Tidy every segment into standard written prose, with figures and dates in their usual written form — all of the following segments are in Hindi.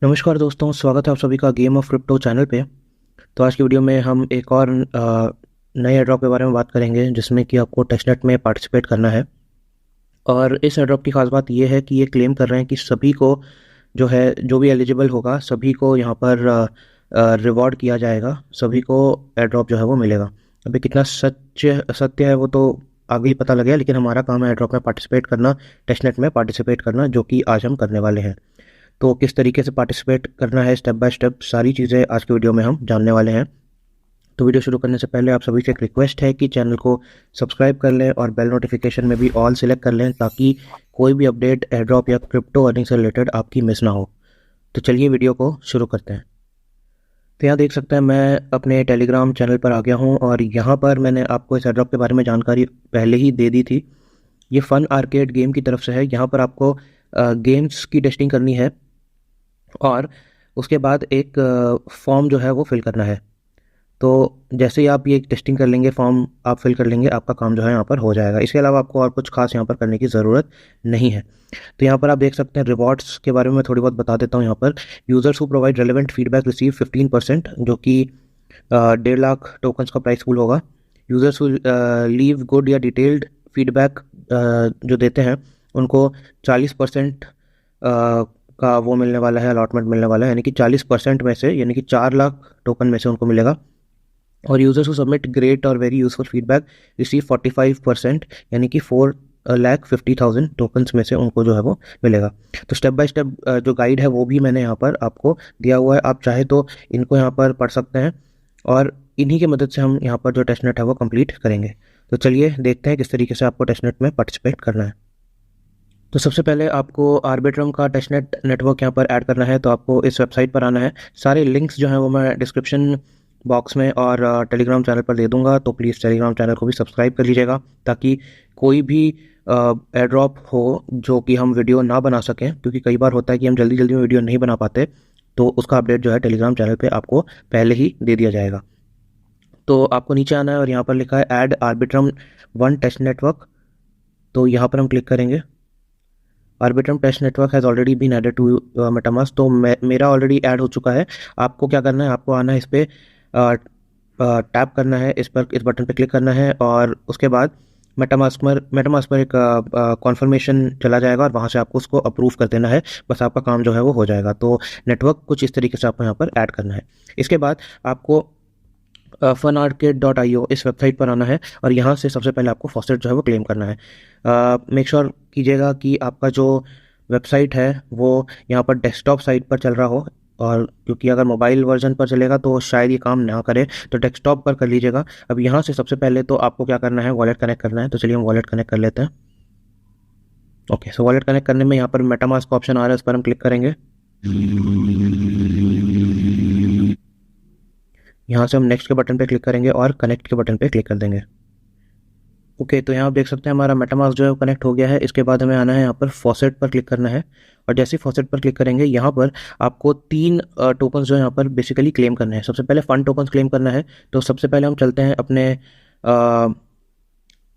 नमस्कार दोस्तों, स्वागत है आप सभी का गेम ऑफ क्रिप्टो चैनल पे। तो आज की वीडियो में हम एक और नए एयरड्रॉप के बारे में बात करेंगे जिसमें कि आपको टेस्टनेट में पार्टिसिपेट करना है। और इस एयरड्रॉप की खास बात ये है कि ये क्लेम कर रहे हैं कि सभी को जो है, जो भी एलिजिबल होगा सभी को यहाँ पर रिवॉर्ड किया जाएगा, सभी को एयरड्रॉप जो है वो मिलेगा। अभी कितना सत्य है वो तो आगे ही पता लगेगा, लेकिन हमारा काम है एयरड्रॉप में पार्टिसिपेट करना, टेस्टनेट में पार्टिसिपेट करना, जो कि आज हम करने वाले हैं। तो किस तरीके से पार्टिसिपेट करना है, स्टेप बाय स्टेप सारी चीज़ें आज के वीडियो में हम जानने वाले हैं। तो वीडियो शुरू करने से पहले आप सभी से एक रिक्वेस्ट है कि चैनल को सब्सक्राइब कर लें और बेल नोटिफिकेशन में भी ऑल सेलेक्ट कर लें, ताकि कोई भी अपडेट एयरड्रॉप या क्रिप्टो अर्निंग से रिलेटेड आपकी मिस ना हो। तो चलिए वीडियो को शुरू करते हैं। तो यहाँ देख सकते हैं मैं अपने टेलीग्राम चैनल पर आ गया हूँ और यहाँ पर मैंने आपको इस एयरड्रॉप के बारे में जानकारी पहले ही दे दी थी। ये फन आर्केड गेम की तरफ से है। यहाँ पर आपको गेम्स की टेस्टिंग करनी है और उसके बाद एक फॉर्म जो है वो फिल करना है। तो जैसे ही आप ये टेस्टिंग कर लेंगे, फॉर्म आप फिल कर लेंगे, आपका काम जो है यहाँ पर हो जाएगा। इसके अलावा आपको और कुछ खास यहाँ पर करने की ज़रूरत नहीं है। तो यहाँ पर आप देख सकते हैं रिवॉर्ड्स के बारे में मैं थोड़ी बहुत बता देता हूँ। यहाँ पर users who provide relevant feedback receive 15%, जो कि 1.5 लाख टोकन्स का प्राइस पूल होगा। यूजर्स हु लीव गुड या डिटेल्ड फीडबैक जो देते हैं उनको 40% का वो मिलने वाला है, अलॉटमेंट मिलने वाला है, यानी कि 40% में से, यानी कि 4 लाख टोकन में से उनको मिलेगा। और यूजर्स हु सबमिट ग्रेट और वेरी यूजफुल फीडबैक रिसीव 45%, यानी कि 4,50,000 टोकन्स में से उनको जो है वो मिलेगा। तो स्टेप बाय स्टेप जो गाइड है वो भी मैंने यहाँ पर आपको दिया हुआ है। आप चाहे तो इनको यहाँ पर पढ़ सकते हैं और इन्हीं की मदद से हम यहाँ पर जो टेस्टनेट है वो कंप्लीट करेंगे। तो चलिए देखते हैं किस तरीके से आपको टेस्टनेट में पार्टिसिपेट करना है। तो सबसे पहले आपको आर्बिट्रम का टेस्टनेट नेटवर्क यहाँ पर ऐड करना है। तो आपको इस वेबसाइट पर आना है। सारे लिंक्स जो हैं वो मैं डिस्क्रिप्शन बॉक्स में और टेलीग्राम चैनल पर दे दूंगा। तो प्लीज़ टेलीग्राम चैनल को भी सब्सक्राइब कर लीजिएगा, ताकि कोई भी एयर ड्रॉप हो जो कि हम वीडियो ना बना सकें, क्योंकि कई बार होता है कि हम जल्दी जल्दी में वीडियो नहीं बना पाते, तो उसका अपडेट जो है टेलीग्राम चैनल पर आपको पहले ही दे दिया जाएगा। तो आपको नीचे आना है और यहाँ पर लिखा है ऐड आर्बिट्रम 1 टेस्ट नेटवर्क। तो यहाँ पर हम क्लिक करेंगे। Arbitrum test network has already been added to MetaMask. तो मेरा ऑलरेडी ऐड हो चुका है। आपको क्या करना है, आपको आना है इस पर, टैप करना है इस पर, इस बटन पर क्लिक करना है और उसके बाद मेटामास्क पर एक कॉन्फर्मेशन चला जाएगा और वहाँ से आपको उसको अप्रूव कर देना है। बस आपका काम जो है वो हो जाएगा। तो नेटवर्क कुछ इस तरीके से आपको यहाँ पर ऐड करना है। इसके बाद आपको funarcade.io इस वेबसाइट पर आना है और यहाँ से सबसे पहले आपको फॉसेट जो है वो क्लेम करना है। मेक श्योर कीजिएगा कि आपका जो वेबसाइट है वो यहाँ पर डेस्कटॉप साइट पर चल रहा हो, और क्योंकि अगर मोबाइल वर्जन पर चलेगा तो शायद ये काम ना करे, तो डेस्कटॉप पर कर लीजिएगा। अब यहाँ से सबसे पहले तो आपको क्या करना है, वॉलेट कनेक्ट करना है। तो चलिए हम वॉलेट कनेक्ट कर लेते हैं। ओके, सो वॉलेट कनेक्ट करने में यहाँ पर मेटामास्क का ऑप्शन आ रहा है, उस पर हम क्लिक करेंगे। यहाँ से हम नेक्स्ट के बटन पे क्लिक करेंगे और कनेक्ट के बटन पे क्लिक कर देंगे। ओके, तो यहाँ आप देख सकते हैं हमारा मेटामास्क जो है वो कनेक्ट हो गया है। इसके बाद हमें आना है यहाँ पर फॉसेट पर क्लिक करना है और जैसे ही फॉसेट पर क्लिक करेंगे यहाँ पर आपको 3 टोकन्स जो है यहाँ पर बेसिकली क्लेम करने हैं। सबसे पहले फन टोकन्स क्लेम करना है। तो सबसे पहले हम चलते हैं अपने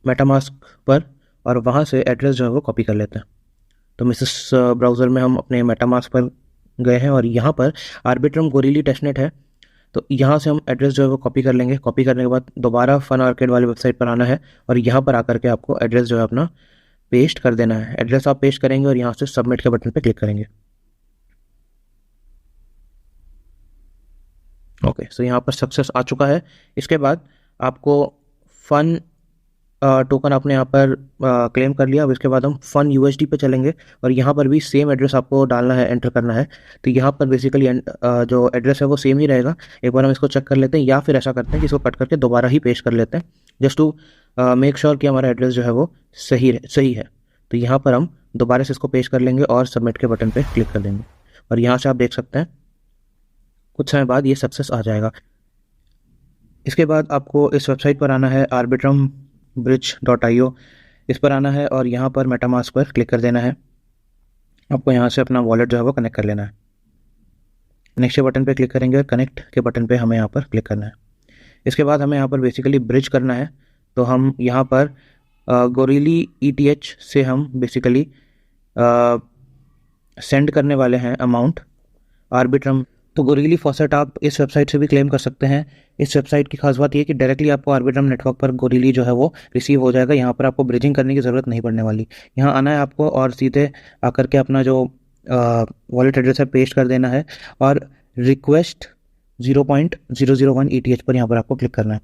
मेटामास्क पर और वहाँ से एड्रेस जो है वो कॉपी कर लेते हैं। तो मिसेस ब्राउज़र में हम अपने मेटामास्क पर गए हैं और यहाँ पर आर्बिट्रम गोरिली टेस्टनेट है। तो यहाँ से हम एड्रेस जो है वो कॉपी कर लेंगे। कॉपी करने के बाद दोबारा फन आर्केड वाली वेबसाइट पर आना है और यहाँ पर आकर के आपको एड्रेस जो है अपना पेस्ट कर देना है। एड्रेस आप पेस्ट करेंगे और यहाँ से सबमिट के बटन पे क्लिक करेंगे। ओके, सो यहाँ पर सक्सेस आ चुका है। इसके बाद आपको फन टोकन आपने यहाँ पर क्लेम कर लिया। अब इसके बाद हम फन यूएसडी पे चलेंगे और यहाँ पर भी सेम एड्रेस आपको डालना है, एंटर करना है। तो यहाँ पर बेसिकली जो एड्रेस है वो सेम ही रहेगा। एक बार हम इसको चेक कर लेते हैं, या फिर ऐसा करते हैं कि इसको कट करके दोबारा ही पेस्ट कर लेते हैं, जस्ट टू मेक श्योर कि हमारा एड्रेस जो है वो सही है। तो यहाँ पर हम दोबारा से इसको पेस्ट कर लेंगे और सबमिट के बटन पर क्लिक कर देंगे और यहाँ से आप देख सकते हैं कुछ समय बाद ये सक्सेस आ जाएगा। इसके बाद आपको इस वेबसाइट पर आना है, arbitrumbridge.io, इस पर आना है और यहाँ पर मेटामास्क पर क्लिक कर देना है। आपको यहाँ से अपना वॉलेट जो है वो कनेक्ट कर लेना है। नेक्स्ट बटन पे क्लिक करेंगे और कनेक्ट के बटन पे हमें यहाँ पर क्लिक करना है। इसके बाद हमें यहाँ पर बेसिकली ब्रिज करना है। तो हम यहाँ पर गोरिली ETH से हम बेसिकली सेंड करने वाले हैं अमाउंट आर्बिट्रम। तो गोरिल्ली फॉसेट आप इस वेबसाइट से भी क्लेम कर सकते हैं। इस वेबसाइट की खास बात ये है कि डायरेक्टली आपको आर्बिट्रम नेटवर्क पर गोरिल्ली जो है वो रिसीव हो जाएगा। यहाँ पर आपको ब्रिजिंग करने की ज़रूरत नहीं पड़ने वाली। यहाँ आना है आपको और सीधे आकर के अपना जो वॉलेट एड्रेस है पेस्ट कर देना है और रिक्वेस्ट 0.001 ETH पर यहाँ पर आपको क्लिक करना है।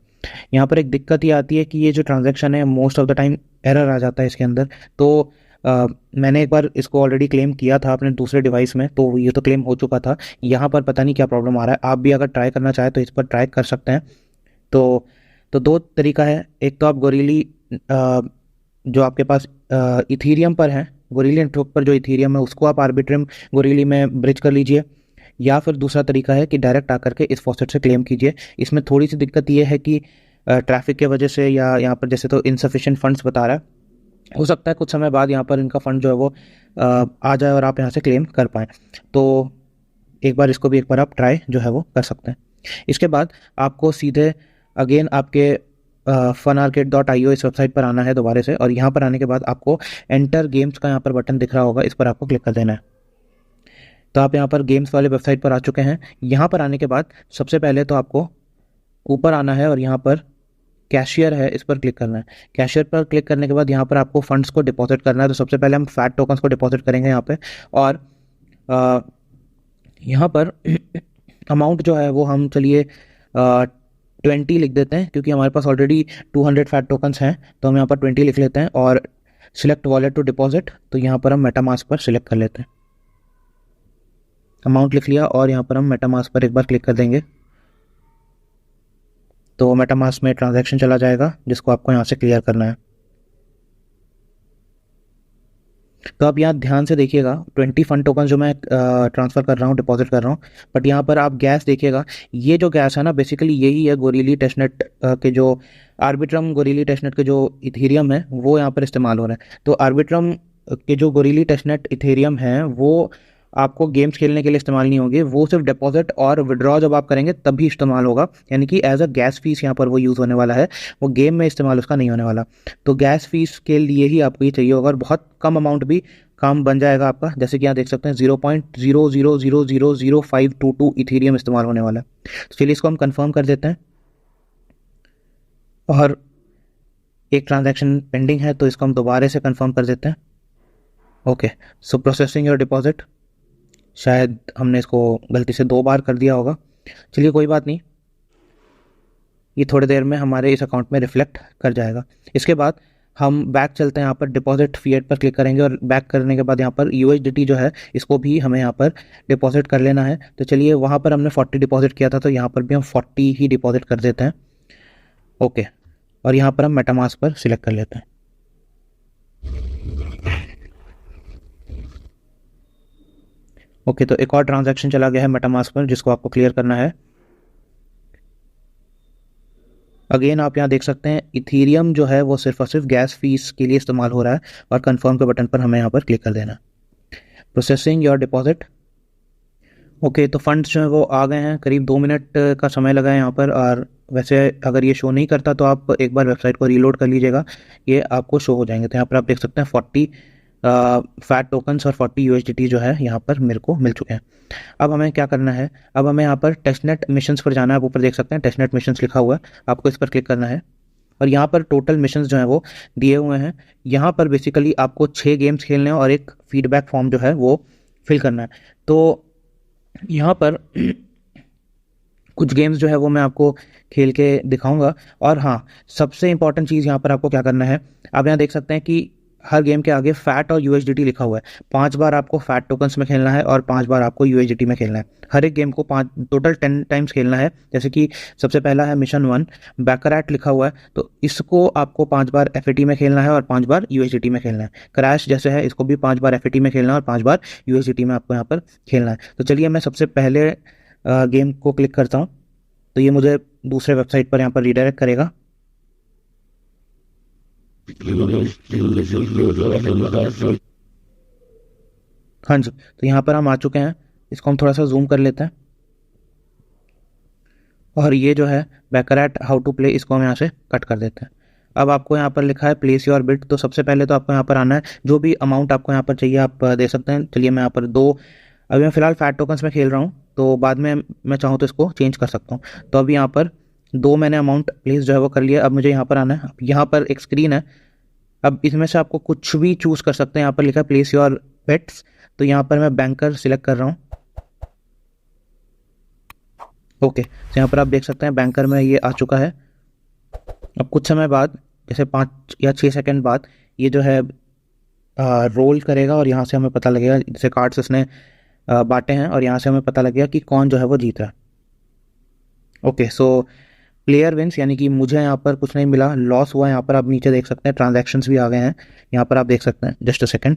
यहाँ पर एक दिक्कत ये आती है कि ये जो ट्रांजैक्शन है most of the time error आ जाता है इसके अंदर। तो मैंने एक बार इसको ऑलरेडी क्लेम किया था अपने दूसरे डिवाइस में, तो ये तो क्लेम हो चुका था। यहाँ पर पता नहीं क्या प्रॉब्लम आ रहा है। आप भी अगर ट्राई करना चाहें तो इस पर ट्राई कर सकते हैं। तो दो तरीका है। एक तो आप गोरिल्ली जो आपके पास इथीरियम पर है, गोरिल्ली नेटवर्क पर जो इथीरियम है उसको आप आर्बिट्रम गोरिल्ली में ब्रिज कर लीजिए, या फिर दूसरा तरीका है कि डायरेक्ट आकर के इस फॉसेट से क्लेम कीजिए। इसमें थोड़ी सी दिक्कत ये है कि ट्रैफिक के वजह से या यहाँ पर जैसे तो इनसफिशिएंट फंड्स बता रहा है, हो सकता है कुछ समय बाद यहाँ पर इनका फंड जो है वो आ जाए और आप यहाँ से क्लेम कर पाएँ। तो एक बार इसको भी एक बार आप ट्राई जो है वो कर सकते हैं। इसके बाद आपको सीधे अगेन आपके funarcade.io इस वेबसाइट पर आना है दोबारा से, और यहाँ पर आने के बाद आपको एंटर गेम्स का यहाँ पर बटन दिख रहा होगा, इस पर आपको क्लिक कर देना है। तो आप यहाँ पर गेम्स वाले वेबसाइट पर आ चुके हैं। यहाँ पर आने के बाद सबसे पहले तो आपको ऊपर आना है और यहाँ पर कैशियर है, इस पर क्लिक करना है। कैशियर पर क्लिक करने के बाद यहाँ पर आपको फंड्स को डिपॉजिट करना है। तो सबसे पहले हम फैट टोकन्स को डिपॉजिट करेंगे यहाँ पे, और यहाँ पर अमाउंट जो है वो हम चलिए 20 लिख देते हैं, क्योंकि हमारे पास ऑलरेडी 200 फैट टोकन्स हैं, तो हम यहाँ पर 20 लिख लेते हैं। और सिलेक्ट वॉलेट टू डिपॉजिट, तो यहाँ पर हम मेटामास्क पर सिलेक्ट कर लेते हैं। अमाउंट लिख लिया और यहाँ पर हम मेटामास्क पर एक बार क्लिक कर देंगे, तो मेटामास्क में ट्रांजैक्शन चला जाएगा जिसको आपको यहाँ से क्लियर करना है। तो आप यहाँ ध्यान से देखिएगा, 20 फंड टोकन जो मैं ट्रांसफ़र कर रहा हूँ, डिपॉजिट कर रहा हूँ, बट यहाँ पर आप गैस देखिएगा। ये जो गैस है ना, बेसिकली यही है गोरिल्ली टेस्टनेट के जो आर्बिट्रम गोरिल्ली टेस्टनेट के जो इथेरियम है वो यहाँ पर इस्तेमाल हो रहा है। तो आर्बिट्रम के जो गोरिल्ली टेस्टनेट इथेरियम है वो आपको गेम्स खेलने के लिए इस्तेमाल नहीं होंगे, वो सिर्फ डिपॉजिट और विड्रॉ जब आप करेंगे तभी इस्तेमाल होगा। यानी कि एज अ गैस फीस यहाँ पर वो यूज़ होने वाला है, वो गेम में इस्तेमाल उसका नहीं होने वाला। तो गैस फीस के लिए ही आपको ये चाहिए होगा, और बहुत कम अमाउंट भी काम बन जाएगा आपका। जैसे कि यहाँ देख सकते हैं 0.000000522 इथेरियम इस्तेमाल होने वाला है। तो चलिए इसको हम कंफर्म कर देते हैं, और एक ट्रांजैक्शन पेंडिंग है तो इसको हम दोबारा से कंफर्म कर देते हैं। Okay, so processing your deposit, शायद हमने इसको गलती से 2 बार कर दिया होगा। चलिए कोई बात नहीं, ये थोड़ी देर में हमारे इस अकाउंट में रिफ्लेक्ट कर जाएगा। इसके बाद हम बैक चलते हैं, यहाँ पर डिपॉजिट फिएट पर क्लिक करेंगे, और बैक करने के बाद यहाँ पर USDT जो है इसको भी हमें यहाँ पर डिपॉजिट कर लेना है। तो चलिए, वहाँ पर हमने 40 डिपॉजिट किया था, तो यहाँ पर भी हम 40 ही डिपॉजिट कर देते हैं। ओके, और यहाँ पर हम मेटामास्क पर सिलेक्ट कर लेते हैं। ओके, तो एक और ट्रांजैक्शन चला गया है मेटामास्क पर जिसको आपको क्लियर करना है। अगेन आप यहाँ देख सकते हैं इथीरियम जो है वो सिर्फ और सिर्फ गैस फीस के लिए इस्तेमाल हो रहा है, और कंफर्म के बटन पर हमें यहाँ पर क्लिक कर देना। Processing your deposit. ओके, तो फंड्स जो है वो आ गए हैं। करीब 2 मिनट का समय लगा है यहाँ पर, और वैसे अगर ये शो नहीं करता तो आप एक बार वेबसाइट को रीलोड कर लीजिएगा, ये आपको शो हो जाएंगे। तो यहाँ पर आप देख सकते हैं 40 फैट टोकन्स और 40 USDT जो है यहाँ पर मेरे को मिल चुके हैं। अब हमें क्या करना है, अब हमें यहाँ पर टेस्टनेट मिशंस पर जाना है। आप ऊपर देख सकते हैं टेस्टनेट मिशंस लिखा हुआ है, आपको इस पर क्लिक करना है, और यहाँ पर टोटल मिशंस जो हैं वो दिए हुए हैं। यहाँ पर बेसिकली आपको 6 गेम्स खेलने हैं और एक फीडबैक फॉर्म जो है वो फिल करना है। तो यहाँ पर कुछ गेम्स जो है वो मैं आपको खेल के दिखाऊंगा। और हाँ, सबसे इंपॉर्टेंट चीज़ यहाँ पर आपको क्या करना है, आप यहाँ देख सकते हैं कि हर गेम के आगे फैट और USDT लिखा हुआ है। 5 बार आपको फैट टोकन्स में खेलना है और 5 बार आपको USDT में खेलना है। हर एक गेम को टोटल 10 टाइम्स खेलना है। जैसे कि सबसे पहला है मिशन 1, बैकरैट लिखा हुआ है, तो इसको आपको 5 बार FAT में खेलना है और 5 बार USDT में खेलना है। क्रैश जैसे है, इसको भी 5 बार FAT में खेलना है और 5 बार USDT में आपको यहाँ पर खेलना है। तो चलिए, मैं सबसे पहले गेम को क्लिक करता हूँ, तो ये मुझे दूसरे वेबसाइट पर यहाँ पर रीडायरेक्ट करेगा। हाँ जी, तो यहाँ पर हम आ चुके हैं। इसको हम थोड़ा सा जूम कर लेते हैं, और ये जो है बैकरैट हाउ टू प्ले, इसको हम यहाँ से कट कर देते हैं। अब आपको यहाँ पर लिखा है प्लेस योर बिट, तो सबसे पहले तो आपको यहाँ पर आना है, जो भी अमाउंट आपको यहाँ पर चाहिए आप दे सकते हैं। चलिए, मैं यहाँ पर 2, अभी मैं फ़िलहाल फैट टोकन्स में खेल रहा हूँ, तो बाद में मैं चाहूँ तो इसको चेंज कर सकता हूँ। तो अब यहाँ पर 2 मैंने अमाउंट प्लेस जो है वो कर लिया। अब मुझे यहाँ पर आना है। अब यहाँ पर एक स्क्रीन है। अब इसमें से आपको कुछ भी चूज़ कर सकते हैं। यहाँ पर लिखा है प्लेस योर बेट्स, तो यहाँ पर मैं बैंकर सिलेक्ट कर रहा हूँ। ओके, तो यहाँ पर आप देख सकते हैं बैंकर में ये आ चुका है। अब कुछ समय बाद, जैसे 5 या 6 सेकंड बाद, ये जो है रोल करेगा और यहाँ से हमें पता लगेगा, जैसे कार्ड्स इसने बांटे हैं और यहाँ से हमें पता लगेगा कि कौन जो है वो जीत रहा है। ओके, सो प्लेयर विंस, यानी कि मुझे यहाँ पर कुछ नहीं मिला, लॉस हुआ। यहाँ पर आप नीचे देख सकते हैं ट्रांजैक्शंस भी आ गए हैं। यहाँ पर आप देख सकते हैं, जस्ट अ सेकेंड,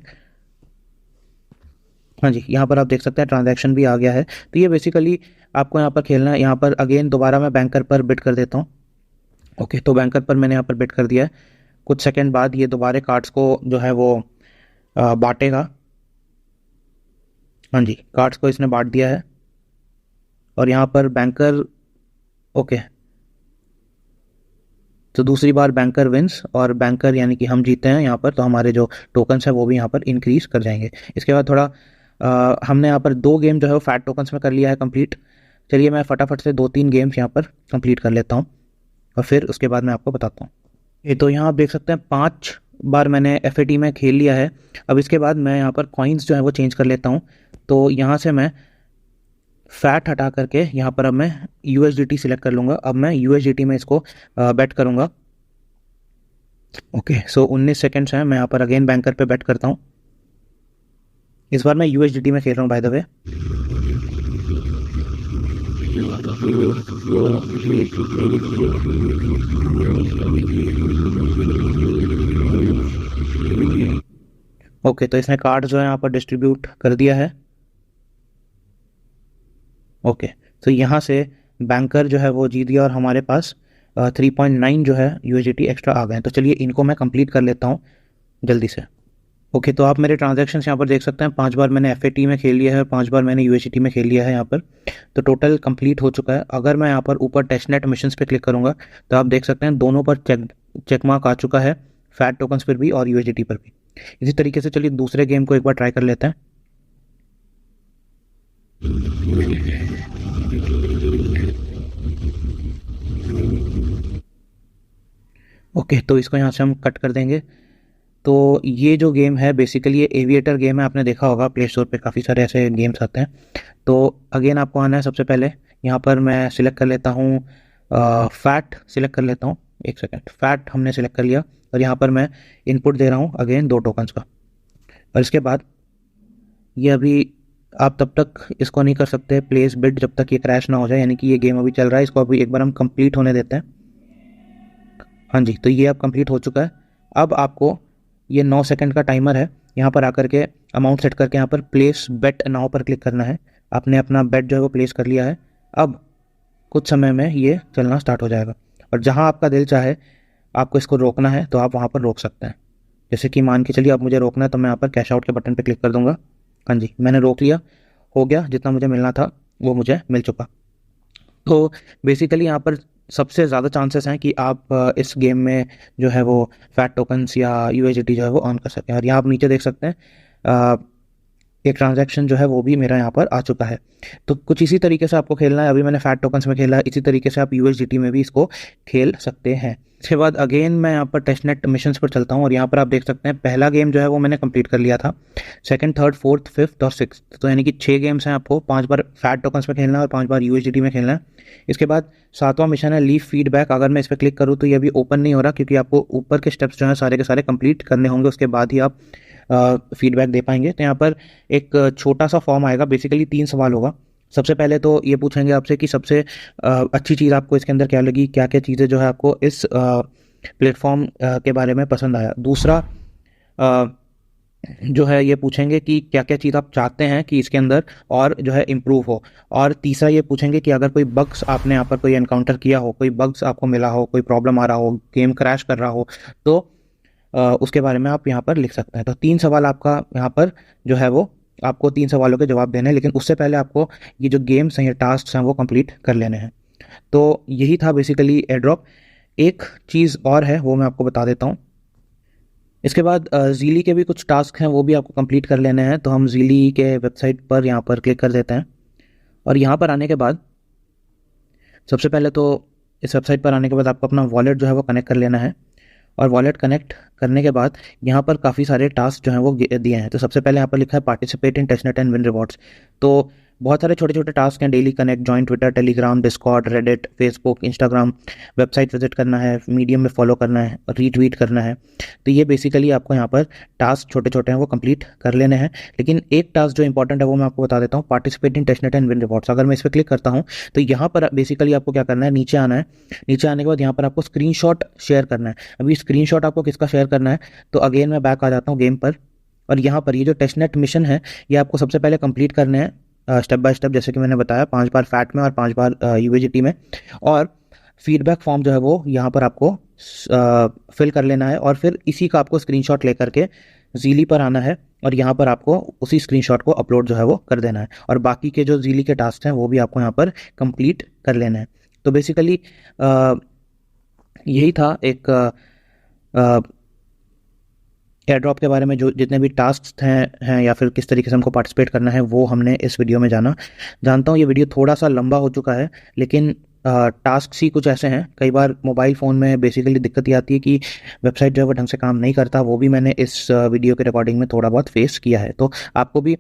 हाँ जी, यहाँ पर आप देख सकते हैं ट्रांजैक्शन भी आ गया है। तो ये बेसिकली आपको यहाँ पर खेलना है। यहाँ पर अगेन दोबारा मैं बैंकर पर बिट कर देता हूँ। ओके, तो बैंकर पर मैंने यहाँ पर बिट कर दिया है। कुछ सेकंड बाद ये दोबारा कार्ड्स को जो है वो बांटेगा। हाँ जी, कार्ड्स को इसने बांट दिया है और यहाँ पर बैंकर, ओके, तो दूसरी बार बैंकर विंस और बैंकर यानी कि हम जीते हैं यहाँ पर, तो हमारे जो टोकन्स है वो भी यहाँ पर इंक्रीज कर जाएंगे। इसके बाद थोड़ा हमने यहाँ पर 2 गेम जो है वो फैट टोकन्स में कर लिया है कंप्लीट। चलिए मैं फटाफट से 2-3 गेम्स यहाँ पर कंप्लीट कर लेता हूँ और फिर उसके बाद मैं आपको बताता हूँ। ये तो यहाँ आप देख सकते हैं 5 बार मैंने FAT में खेल लिया है। अब इसके बाद मैं यहाँ पर कॉइन्स जो है वो चेंज कर लेता हूँ। तो यहाँ से मैं फैट हटा करके यहाँ पर अब मैं USDT सिलेक्ट कर लूँगा। अब मैं USDT में इसको बेट करूँगा। ओके, सो 19 सेकेंड्स हैं। मैं यहाँ पर अगेन बैंकर पे बेट करता हूँ। इस बार मैं USDT में खेल रहा हूँ बाय द वे। ओके, तो इसने कार्ड जो है यहाँ पर डिस्ट्रीब्यूट कर दिया है। ओके, तो यहाँ से बैंकर जो है वो जीत गया और हमारे पास 3.9 जो है USDT एक्स्ट्रा आ गए हैं। तो चलिए इनको मैं कंप्लीट कर लेता हूँ जल्दी से। ओके, तो आप मेरे ट्रांजैक्शंस यहाँ पर देख सकते हैं। 5 बार मैंने FAT में खेल लिया है, 5 बार मैंने USDT में खेल लिया है यहाँ पर। तो टोटल कंप्लीट हो चुका है। अगर मैं यहाँ पर ऊपर टेस्टनेट मिशंस पे क्लिक करूँगा तो आप देख सकते हैं दोनों पर चेक मार्क आ चुका है, फैट टोकन्स पर भी और USDT पर भी। इसी तरीके से चलिए दूसरे गेम को एक बार ट्राई कर लेते हैं। ओके, तो इसको यहाँ से हम कट कर देंगे। तो ये जो गेम है बेसिकली ये एविएटर गेम है। आपने देखा होगा प्ले स्टोर पे काफ़ी सारे ऐसे गेम्स आते हैं। तो अगेन आपको आना है। सबसे पहले यहाँ पर मैं सिलेक्ट कर लेता हूँ, फैट सिलेक्ट कर लेता हूँ। एक सेकेंड, फैट हमने सिलेक्ट कर लिया और यहाँ पर मैं इनपुट दे रहा हूँ अगेन 2 टोकन्स का। और इसके बाद ये अभी आप तब तक इसको नहीं कर सकते प्लेस बिड जब तक ये क्रैश ना हो जाए, यानी कि ये गेम अभी चल रहा है। इसको अभी एक बार हम कंप्लीट होने देते हैं। हाँ जी, तो ये अब कंप्लीट हो चुका है। अब आपको ये 9 सेकंड का टाइमर है। यहाँ पर आकर के अमाउंट सेट करके यहाँ पर प्लेस बेट नाउ पर क्लिक करना है। आपने अपना बेट जो है वो प्लेस कर लिया है। अब कुछ समय में ये चलना स्टार्ट हो जाएगा और जहाँ आपका दिल चाहे आपको इसको रोकना है तो आप वहाँ पर रोक सकते हैं। जैसे कि मान के चलिए अब मुझे रोकना है तो मैं यहाँ पर कैश आउट के बटन पर क्लिक कर दूंगा। हाँ जी, मैंने रोक लिया, हो गया। जितना मुझे मिलना था वो मुझे मिल चुका। तो बेसिकली यहाँ पर सबसे ज़्यादा चांसेस हैं कि आप इस गेम में जो है वो फैट टोकन्स या USDT जो है वो ऑन कर सकें। और यहाँ आप नीचे देख सकते हैं एक ट्रांजैक्शन जो है वो भी मेरा यहाँ पर आ चुका है। तो कुछ इसी तरीके से आपको खेलना है। अभी मैंने फैट टोकन्स में खेला है, इसी तरीके से आप USDT में भी इसको खेल सकते हैं। इसके बाद अगेन मैं यहाँ पर टेस्टनेट मिशंस पर चलता हूँ और यहाँ पर आप देख सकते हैं पहला गेम जो है वो मैंने कंप्लीट कर लिया था। सेकंड, थर्ड, फोर्थ, फिफ्थ और सिक्स्थ, तो यानी कि 6 गेम्स हैं। आपको 5 बार फैट टोकन्स में खेलना है और 5 बार USDT में खेलना है। इसके बाद 7वां मिशन है लीव फीडबैक। अगर मैं इस पर क्लिक करूँ तो ये अभी ओपन नहीं हो रहा, क्योंकि आपको ऊपर के स्टेप्स जो हैं सारे के सारे कंप्लीट करने होंगे, उसके बाद ही आप फीडबैक दे पाएंगे। तो यहाँ पर एक छोटा सा फॉर्म आएगा, बेसिकली 3 सवाल होगा। सबसे पहले तो ये पूछेंगे आपसे कि सबसे अच्छी चीज़ आपको इसके अंदर क्या लगी, क्या क्या चीज़ें जो है आपको इस प्लेटफॉर्म के बारे में पसंद आया। दूसरा जो है ये पूछेंगे कि क्या क्या चीज़ आप चाहते हैं कि इसके अंदर और जो है इम्प्रूव हो। और तीसरा ये पूछेंगे कि अगर कोई बग्स आपने यहाँ पर कोई एनकाउंटर किया हो, कोई बग्स आपको मिला हो, कोई प्रॉब्लम आ रहा हो, गेम क्रैश कर रहा हो, तो उसके बारे में आप यहाँ पर लिख सकते हैं। तो 3 सवाल आपका यहाँ पर जो है वो आपको 3 सवालों के जवाब देने हैं, लेकिन उससे पहले आपको ये जो गेम्स हैं, ये टास्क हैं, वो कंप्लीट कर लेने हैं। तो यही था बेसिकली एयर ड्रॉप। एक चीज़ और है वो मैं आपको बता देता हूँ। इसके बाद ज़ीली के भी कुछ टास्क हैं, वो भी आपको कंप्लीट कर लेने हैं। तो हम ज़ीली के वेबसाइट पर यहाँ पर क्लिक कर देते हैं और यहाँ पर आने के बाद सबसे पहले तो इस वेबसाइट पर आने के बाद आपको अपना वॉलेट जो है वो कनेक्ट कर लेना है। और वॉलेट कनेक्ट करने के बाद यहाँ पर काफ़ी सारे टास्क जो हैं वो दिए हैं। तो सबसे पहले यहाँ पर लिखा है participate in testnet and win rewards. तो बहुत सारे छोटे छोटे टास्क हैं, daily connect, join Twitter, Telegram, Discord, Reddit, Facebook, Instagram, website visit करना है, मीडियम में फॉलो करना है, रीट्वीट करना है। तो ये बेसिकली आपको यहाँ पर टास्क छोटे छोटे हैं वो कंप्लीट कर लेने हैं। लेकिन एक टास्क जो इंपॉर्टेंट है वो मैं आपको बता देता हूँ, participate in testnet and win rewards. अगर मैं इस पर क्लिक करता हूँ तो यहाँ पर बेसिकली आपको क्या करना है, नीचे आना है। नीचे आने के बाद यहाँ पर आपको स्क्रीनशॉट शेयर करना है। अभी स्क्रीनशॉट आपको किसका शेयर करना है, तो अगेन मैं बैक आ जाता हूँ गेम पर। और यहाँ पर ये जो टेस्टनेट मिशन है ये आपको सबसे पहले कंप्लीट करने हैं स्टेप बाय स्टेप, जैसे कि मैंने बताया, 5 बार फैट में और 5 बार यूएजीटी में। और फीडबैक फॉर्म जो है वो यहाँ पर आपको फिल कर लेना है और फिर इसी का आपको स्क्रीनशॉट लेकर के जीली पर आना है और यहाँ पर आपको उसी स्क्रीनशॉट को अपलोड जो है वो कर देना है। और बाकी के जो जीली के टास्क हैं वो भी आपको यहाँ पर कंप्लीट कर लेना है। तो बेसिकली यही था एक एयर ड्रॉप के बारे में। जो जितने भी टास्क हैं या फिर किस तरीके से हमको पार्टिसिपेट करना है वो हमने इस वीडियो में जानता हूँ ये वीडियो थोड़ा सा लंबा हो चुका है, लेकिन टास्क ही कुछ ऐसे हैं। कई बार मोबाइल फ़ोन में बेसिकली दिक्कत ये आती है कि वेबसाइट जो है वो ढंग से काम नहीं करता। वो भी मैंने इस वीडियो के रिकॉर्डिंग में थोड़ा बहुत फेस किया है, तो आपको भी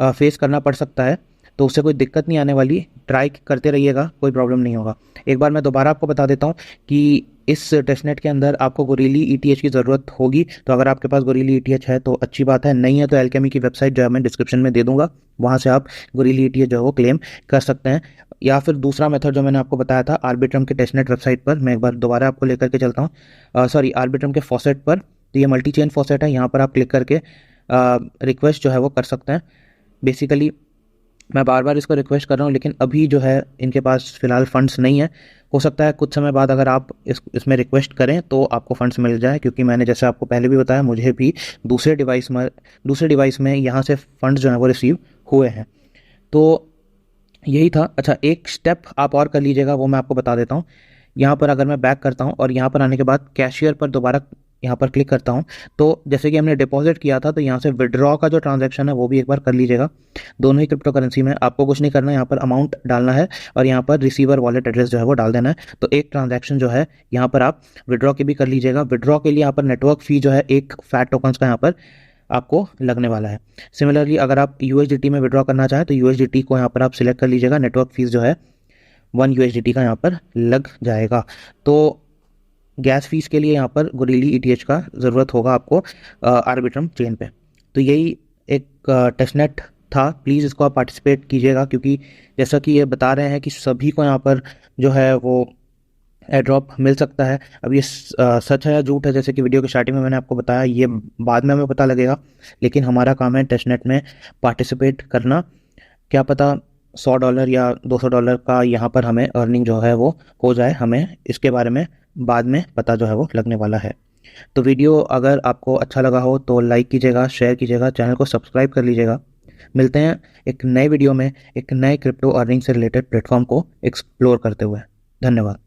फेस करना पड़ सकता है। तो उससे कोई दिक्कत नहीं आने वाली, ट्राई करते रहिएगा, कोई प्रॉब्लम नहीं होगा। एक बार मैं दोबारा आपको बता देता हूँ कि इस टेस्टनेट के अंदर आपको गोरिल्ली ईटीएच की ज़रूरत होगी। तो अगर आपके पास गोरिल्ली ईटीएच है तो अच्छी बात है, नहीं है तो एल्केमी की वेबसाइट जो है मैं डिस्क्रिप्शन में दे दूंगा, वहाँ से आप गोरिल्ली ईटीएच जो है वो क्लेम कर सकते हैं। या फिर दूसरा मेथड जो मैंने आपको बताया था आर्बिट्रम के टेस्टनेट वेबसाइट पर, मैं एक बार दोबारा आपको लेकर के चलता हूँ। सॉरी, आर्बिट्रम के फॉसेट पर। तो ये मल्टी चेन फॉसेट है, यहाँ पर आप क्लिक करके रिक्वेस्ट जो है वो कर सकते हैं। बेसिकली मैं बार बार इसको रिक्वेस्ट कर रहा हूँ, लेकिन अभी जो है इनके पास फ़िलहाल फ़ंड्स नहीं है। हो सकता है कुछ समय बाद अगर आप इसमें रिक्वेस्ट करें तो आपको फ़ंड्स मिल जाए, क्योंकि मैंने जैसे आपको पहले भी बताया मुझे भी दूसरे डिवाइस में यहाँ से फ़ंड्स जो हैं वो रिसीव हुए हैं। तो यही था। अच्छा, एक स्टेप आप और कर लीजिएगा, वो मैं आपको बता देता हूँ। यहाँ पर अगर मैं बैक करता हूँ और यहाँ पर आने के बाद कैशियर पर दोबारा यहाँ पर क्लिक करता हूँ, तो जैसे कि हमने डिपॉजिट किया था तो यहाँ से विड्रॉ का जो ट्रांजैक्शन है वो भी एक बार कर लीजिएगा। दोनों ही क्रिप्टो करेंसी में आपको कुछ नहीं करना है, यहाँ पर अमाउंट डालना है और यहाँ पर रिसीवर वॉलेट एड्रेस जो है वो डाल देना है। तो एक ट्रांजैक्शन जो है यहाँ पर आप विड्रॉ की भी कर लीजिएगा। विड्रॉ के लिए यहाँ पर नेटवर्क फ़ी जो है एक फैट टोकन्स का यहाँ पर आपको लगने वाला है। सिमिलरली अगर आप यूएसडीटी में विड्रॉ करना चाहें तो यूएसडीटी को यहाँ पर आप सिलेक्ट कर लीजिएगा। नेटवर्क फीस जो है 1 यूएसडीटी का यहाँ पर लग जाएगा। तो गैस फीस के लिए यहाँ पर गोरिल्ली ईटीएच का ज़रूरत होगा आपको आर्बिट्रम चेन पे। तो यही एक टेस्टनेट था, प्लीज़ इसको आप पार्टिसिपेट कीजिएगा, क्योंकि जैसा कि ये बता रहे हैं कि सभी को यहाँ पर जो है वो एयर ड्रॉप मिल सकता है। अब ये सच है या झूठ है, जैसे कि वीडियो के स्टार्टिंग में मैंने आपको बताया, ये बाद में हमें पता लगेगा। लेकिन हमारा काम है टेस्टनेट में पार्टिसिपेट करना। क्या पता $100 या $200 का यहाँ पर हमें अर्निंग जो है वो हो जाए, हमें इसके बारे में बाद में पता जो है वो लगने वाला है। तो वीडियो अगर आपको अच्छा लगा हो तो लाइक कीजिएगा, शेयर कीजिएगा, चैनल को सब्सक्राइब कर लीजिएगा। मिलते हैं एक नए वीडियो में एक नए क्रिप्टो अर्निंग से रिलेटेड प्लेटफॉर्म को एक्सप्लोर करते हुए। धन्यवाद।